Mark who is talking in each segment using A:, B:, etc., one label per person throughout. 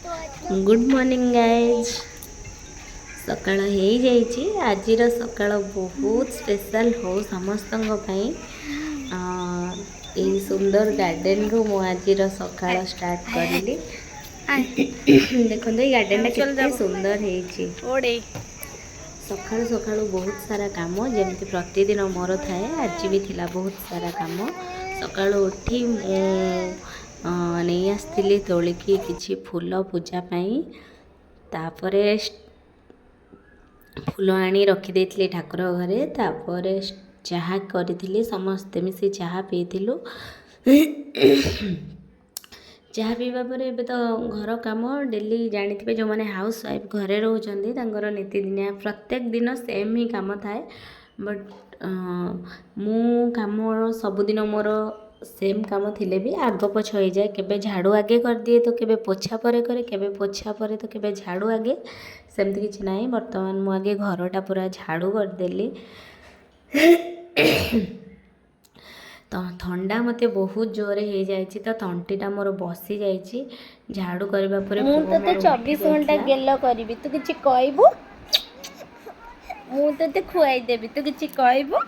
A: Good morning guys सकाळ हो जाइए आज सकाळ बहुत स्पेशल हो समस्त ये सुंदर गार्डन रु मु आज सकाळ स्टार्ट करी देखो ये गार्डन कितने सुंदर है सकाळु सकाळु बहुत सारा काम जमी प्रतिदिन मोर थाए आज भी थिला बहुत सारा काम सकाळु उठी नहीं आसती तोलिकी किसी फूल पूजापाई तापर फूल आनी रखीदे ठाकुर घरे तापर चाहा करी समस्ते मिसी चाहा पीलु चाहा पीवा पर एबे तो घर काम डेली जानी जो मैंने हाउस वाइफ घरे रोचर नीतिदिनिया प्रत्येक दिन सेम ही काम थाए बट मु काम सबुदिन मोर सेम काम थिले भी आग पछ हो जाए केबे झाड़ू आगे कर दिए तो केबे पोछा परे करे केबे पोछा परे तो केबे झाड़ू आगे सेमती किछि नाही वर्तमान मु आगे घरटा पूरा झाड़ू करदेली तो ठंडा मते बहुत जोरे हो जाए तो तंटीटा मोर बसी जाइए झाड़ू करबा परे
B: मु तो 24 घंटा गेलो करबी तू किछि कहबो मु तो खुआई देबी तू किछि कहबो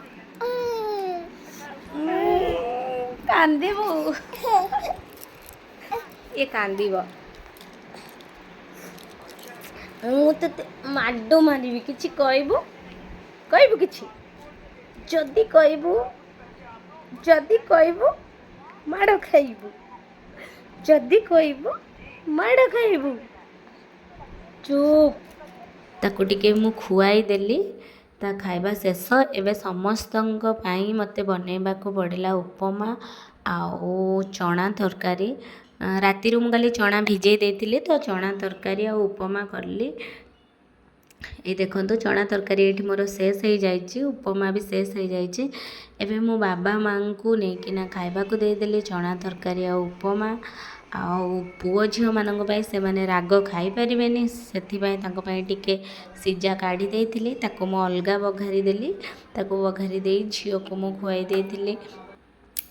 B: कांदीबू ये कांदीब मु तो माडो मारिबी किछि कहबू कहबू किछि जदी कहबू माड़ खाइबू जदी कहबू माड़ खाइबू चुप
A: ताकू टिके मु खुआई देली ता खाइबा शेष एवं समस्त मते बनैबा को पड़ला उपमा आउ चना तरकारी राति मु खाली चना भिजे देती तो चना तरकारी आ उपमा करली ये देखो चना तरकारी ये मोर शेष हो जाइए उपमा भी शेष हो जाइए एवं मो बाबा माँ को लेकिन खाइबा को देदेली चना तरकारी आ उपमा आउ पुओ झील मानी से मैंने राग खाई पारे से टिके सीजा काढ़ी देती ताको मु अलग बघारी देली ताको बघारी दे झील को मु खुआई देती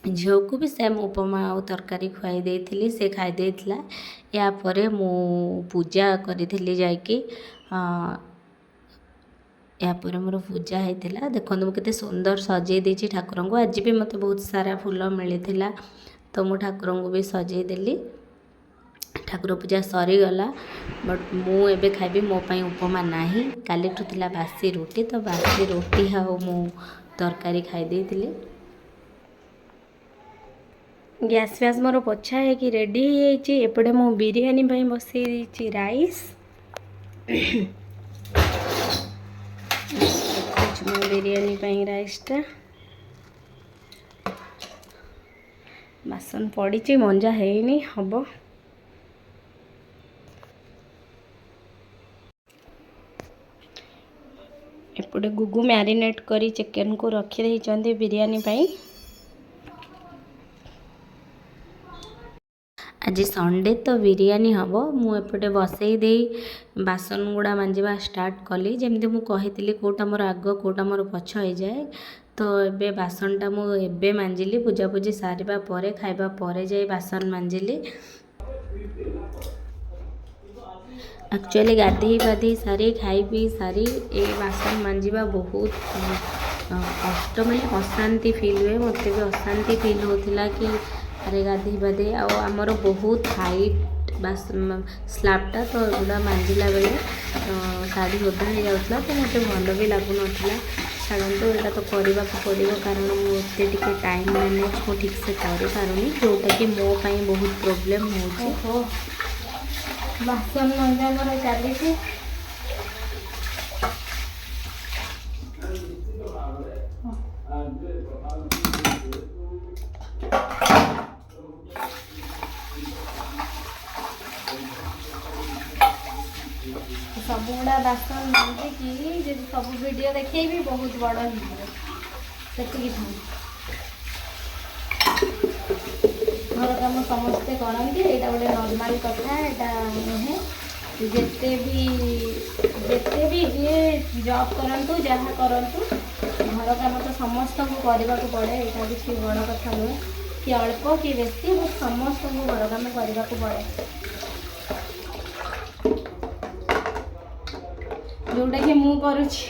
A: झील को भी सेम उपमा और तरकारी खुआई देती से खाई देथिला या परे मु पूजा करी जाकि यापर मोर पूजा होता देखो मुझे सुंदर सजे देती ठाकुर को आज भी मत बहुत सारा फूल मिली तो मु ठाकुर को भी सजे देली ठाकुर पूजा सरीगला बट मु एबे खाइबी मो पाई उपमा नाही काली ठुला बासी रोटी तो बासी रोटी हाँ मु तरकारी खाई देती
B: गैस फैस मोर पोछा है कि रेडी एपटे मु बिरयानी पाई बसई दी राइस बिरयानी पाई राइसटा बासन पड़ी मंजा है हम एपटे गुगु मैरिनेट करी चिकन को रखी देइचंदी बिरयानी पाई
A: आज संडे तो बिरयानी हम मुझे बसई दे बासन गुड़ा मांजा स्टार्ट कली जमी मुझे कौटा मोर आग कौटा मोर पछ हो जाए तो ये बासनटा मुझे मांजिली पूजापूजी सारिबा परे खाइबा परे जाई बासन मांजिली एक्चुअली गाधे पाधे सारी खाई पी सारी ये बासन मांजिबा बहुत कष्ट मैंने अशांति फील हुए मत भी अशांति फील होता कि अरे गाधे पाधे आमर बहुत हाइट स्लाबटा तो गुड़ा मांजिला बेले शाढ़ी ओदा हो जाता तो मत भल भी लगुन छाड़ू यहाँ तो करने को पड़ो कारण मुझे टे टाइम मैनेज को ठीक से करें जोटा कि मोपाई बहुत प्रोब्लेम हो
B: बासन मंजा मोर चली सब गुड़ा बासन मांजिकी जब सब वीडियो देखे भी बहुत बड़ होती घर कम समस्ते करते यहाँ गोटे नॉर्मल कथा यहाँ नुहे जिते भी ये जॉब करंतु जहाँ करंतु घर कम तो समस्त को करने को पड़े यहाँ किसी बड़ कथा नुहे कि अल्प कि बेसी समस्त को घर कम करने को पड़े जोटा कि मु करुछि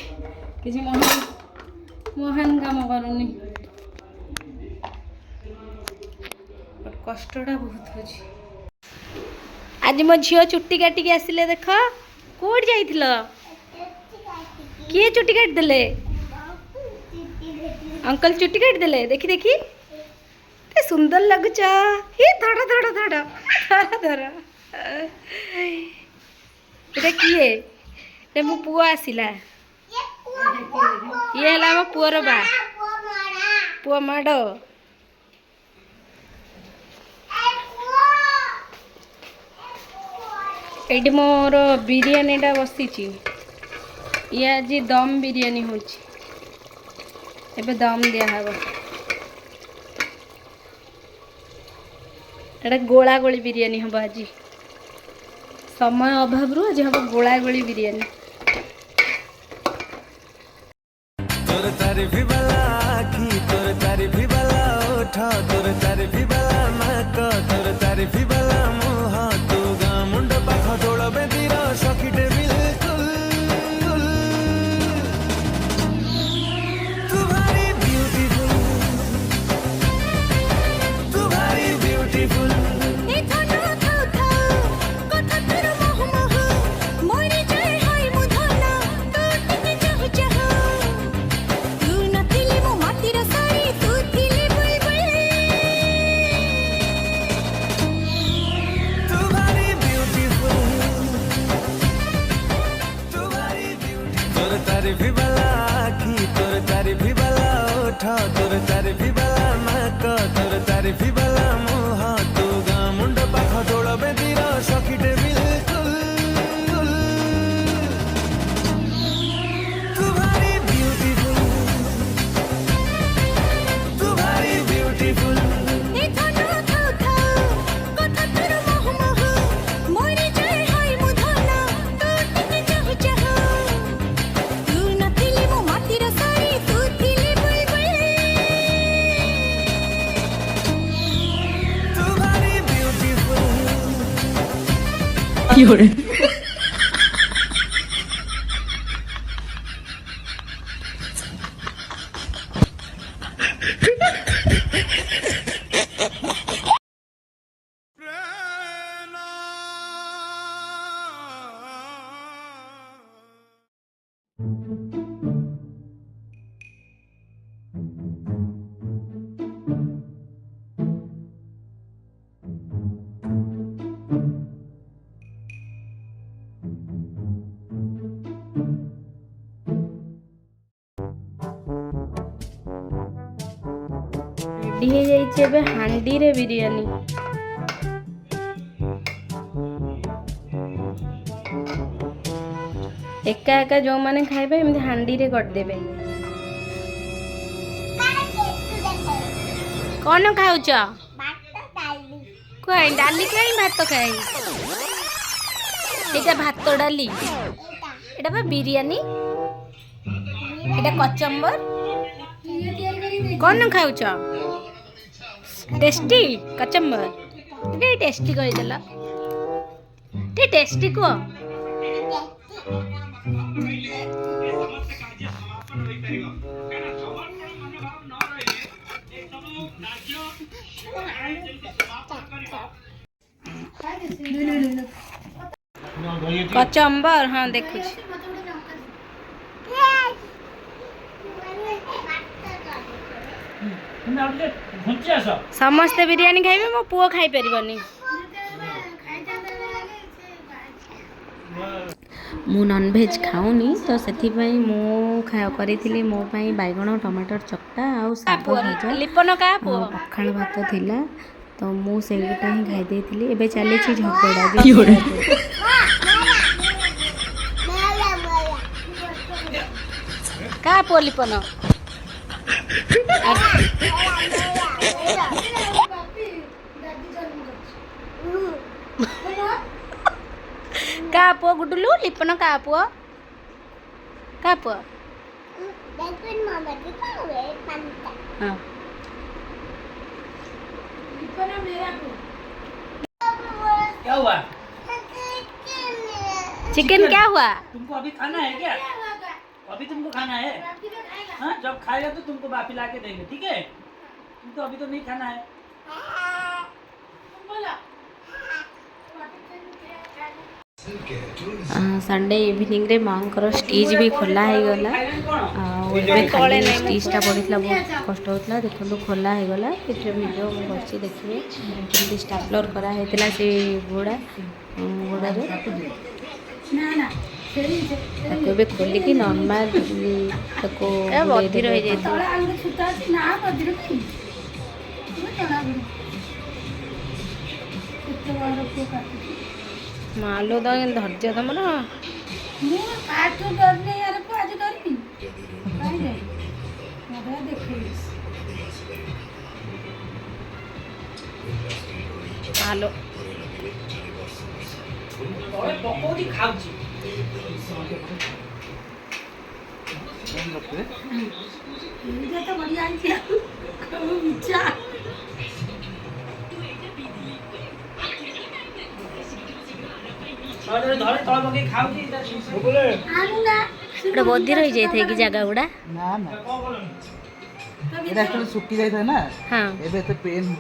B: किसी महान महान काम करूनी कष्टटा बहुत होछि। आज मो झियो चुट्टी काटिक आसिले देख कोड जाइथिल किए चुट्टी काट देले अंकल चुट्टी काट देले देखी देखी ते सुंदर लगुच हे धड़ धड़ धड़ धड़ धड़ एटा किए ते मो पुओ आसिला ये हला मो पुओर बा पुओ माडो एटी मोर बिरियानीटा बसीची ये आज दम बिरियानी होची एबे दम दिया हबो एटा गोला गोली बिरियानी हबो आज समय अभाव रु आज हबो गोला गोली बिरियानी
C: तोर तारीफ वाला आखी तोर तारीफ वाला ओठा तोर तारीफ वाला नाक तोर तारीफ वाला मुह तू गा मुंड पाख तोड़ बेदीर सखीटे बिल्कुल तू भारी ब्यूटीफुल तू भारी ब्यूटीफुल तारीफ वाला आखी तोर तारीफ वाला ओठा तोर तारीफ वाला नाक तोर तारीफ वाला मुह तू गा मुंड पाख तोड़ बेदीर सखीटे बिल्कुल तू भारी ब्यूटीफुल तू भारी ब्यूटीफुल
B: रेडी हो जाइए हांडी रे बिरियानी एका एका जो माने खाइबे एमती हांडी रे करदेबे कौन खाऊच कहीं डाली खाई भात खाई एटा भात डाली एटा बा बिरियानी एटा कचम्बर कौन खाऊच टेस्टी कचम्बर टे टेस्टी कहीदेला टे टेस्टी को कचम्बर हाँ देखु समस्ते बिरियानी खाइबे मो पुओ खाई परिबनी मु नॉनवेज खाऊनी तो से मु करी मो पाई बैगण टमाटर चकटा आ साग भजा लिपन का पखाड़ भात थिला तो मु सेटा ही खाई देथिली एबे चली झगड़ा का पो लिपन का पो गुडलू लिपन का पो हाँ
D: क्या हुआ?
A: चिकन क्या हुआ?
D: तुमको अभी खाना है क्या? अभी तुमको खाना है? हाँ, जब खाएगा तो तुमको वापी ला के देंगे, ठीक है? तुमको अभी तो नहीं खाना है।
A: संडे इवनिंग रे माँ को स्टेज भी खोला है गला खाली स्टेजटा पड़ता बहुत कष्ट होता देखो खोला है गला वीडियो अच्छी देखिए केमती स्टापलर कराई से गोड़ा गोड़े खोलिकी नॉर्मल बधिर हो मालो तो धैर्य तुम मालो
D: पकौड़ी खाऊची धरे तल पकई खाऊची
A: बधिर हो जाए कि जगह गुड़ा
E: ना ना এটা एक्चुअली सुक्की जाय ना
A: हाँ
E: एबे तो पेन हो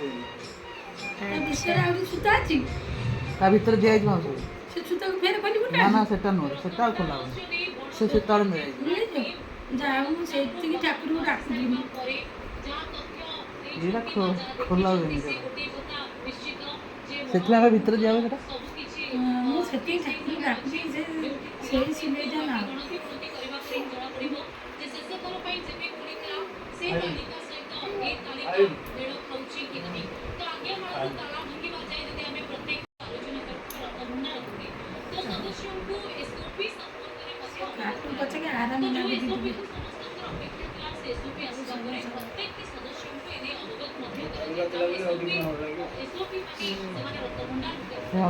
E: ता भीतर जाय मांस ना ना सेटा नो सेटा खोला से सेटा में ये खोला हो नहीं सेटा में भीतर जावे सेटा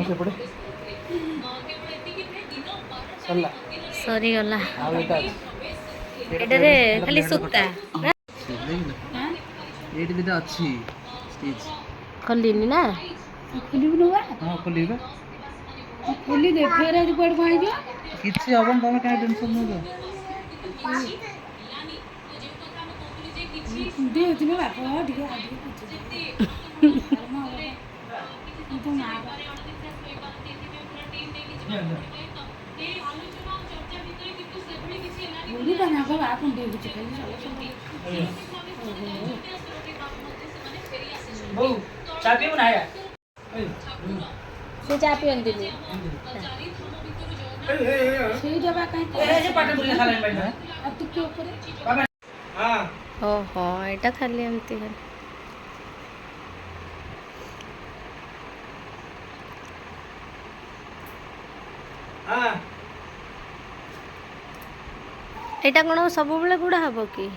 E: से पड़े चला
A: सरी गला
E: आ बेटा
A: एडरे खाली सुक्ता
E: एटी दिटा अच्छी स्टेज
A: खोलिनी ना
E: हां खोलिबा खोली दे फेर आज पड़ पाई जो किछि हबन तमे काहे टेंशन न दे दिने बापा ठीक
D: चाबी बनाया
A: से चा पियंती नी
D: ए पाटन बुली खाला बैठा
B: अब तू क्यों करे
D: बाबा हां
A: ओहो एटा खाली एमती खाली
D: हां
A: एटा कोन सब बेले गुडा हबो की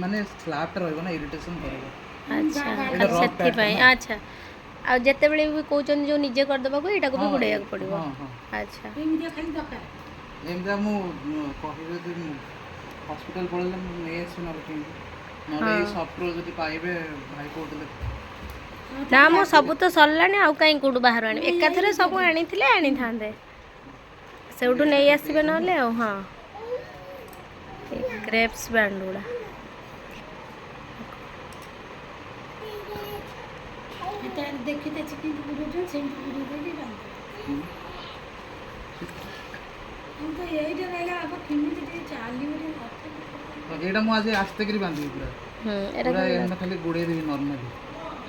E: माने स्लैप रहबो ना इरिटेशन करबो
A: अच्छा खाली सेति पई अच्छा आ जते बेले भी कहउचन जो निजे कर देबा को एटा को भी गुडैया पड़िबो अच्छा
B: एमिदिया खाली दरकार
E: एमदा मु कहिबे दिन हॉस्पिटल पळले ने सुना रखी नले सॉफ्टवेयर जति पाइबे भाई कोडले
A: ना मो सब तो सरलानी आउ काई कोडु बाहर आनी एका थरे सब आनी थिले आनी थांदे सेउटु नै आसीबे नले औ हां ग्रेप्स बैंडुड़ा
B: देखते चिकन गुरु जो सेंट गुरु दे बांध हम तो यही जगह अब किमिति ते चाली बटे
E: एटा मु आज आस्ते करी बांधी पूरा
A: एटा
E: पूरा खाली गुडे देबी नॉर्मली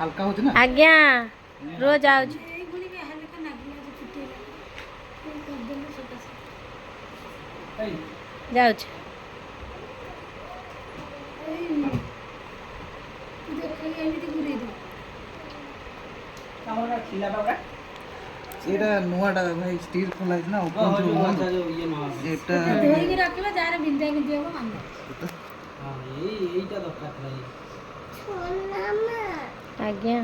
E: हल्का होती ना
A: आज्ञा रोज आओ
B: ए गुली के हल्का नागिला जो छुटेला तो कर देले छोटा सा
A: जाओ
B: देखो एमिति गुरु दे
D: हमरा खिला बाबा
E: एटा नुआटा भाई स्टील खोला है ना ऊपर जो
D: ये ना
E: एटा
B: धोई के रखले जार बिंदा बिंदी हो मांगा
D: हां एटा दरकार भाई
A: आज्ञा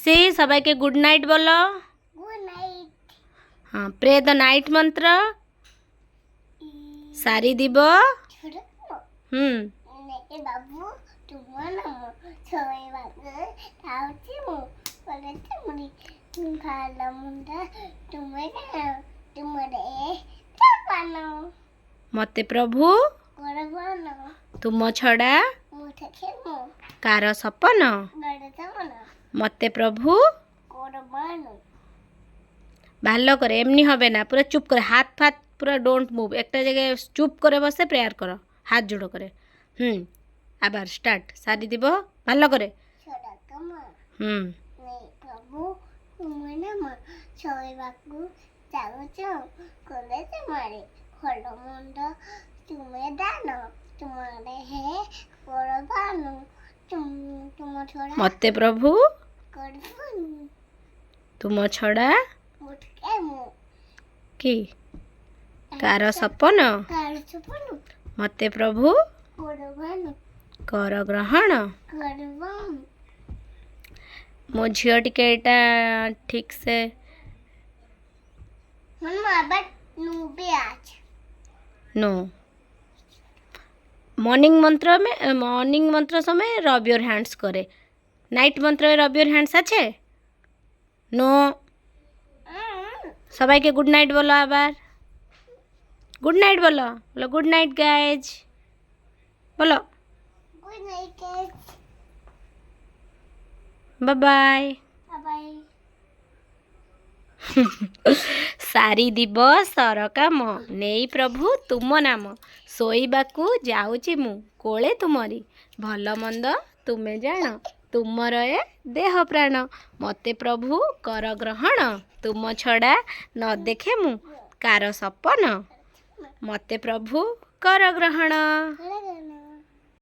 A: से सबाई के गुड नाइट बोलो
B: गुड नाइट
A: हाँ प्रे द नाइट मंत्र सारी दिब
B: बाबू तुम ना छोए बाबू ताउची मु बोले मुड़ी ଭଲ ମନ୍ଦ ତୁମେ ତୁମରେ ପାନ
A: ମୋତେ ପ୍ରଭୁ
B: କରବାନ
A: ତୁମ ଛଡ଼ା
B: ମୁଁ ଖେମୁ
A: କାର ସପନ
B: ଗଡ଼ତମନ
A: ମୋତେ প্রভু
B: করবান
A: ভালো করে এমনি হবে না পুরো চুপ করে হাত ফাত পুরো ডোন্ট মুভ একটা জায়গায় চুপ করে বসে প্রেয়ার করো হাত জোড়ো করে আবার স্টার্ট সারি দিব ভালো করে
B: ছড়া কামা
A: হুম
B: নেই প্রভু তুমি নাম শোইবাকু যাচ্ছ কলে তোমারে ଭଲ ମନ୍ଦ ତୁମେ ଦାନ ତୁମରେ ହେ କରବାନ ତୁମ ଛଡ଼ା
A: ମୋତେ ପ୍ରଭୁ
B: করবান
A: ତୁମ ଛଡ଼ା
B: মুটকে মু
A: କି କାର ସପନ
B: কারছপন
A: ମୋତେ ପ୍ରଭୁ
B: করবান
A: କର ଗ୍ରହଣ
B: করবান
A: ମୋ ଝିଅ ଟିକେ ଏଇଟା ଠିକ୍ ସେ
B: মম্মা বাট নুবে আছে
A: नो मॉर्निंग मंत्र समय रब योर हैंड्स करे नाइट मंत्र में रब योर हैंड्स अच्छे नो सबाई के गुड नाइट बोलो आबार गुड नाइट बोलो बोलो गुड नाइट गाइज बोलो
B: good night
A: bye bye
B: bye
A: सारी दिब सर काम नेई प्रभु तुम नाम शोइबाकू जाऊची मु कोले तुमरी भल मंद तुमे जान तुमर ए देह प्राण मते प्रभु कर ग्रहण तुम छड़ा न देखे मु कार सपन मते प्रभु कर ग्रहण
B: করে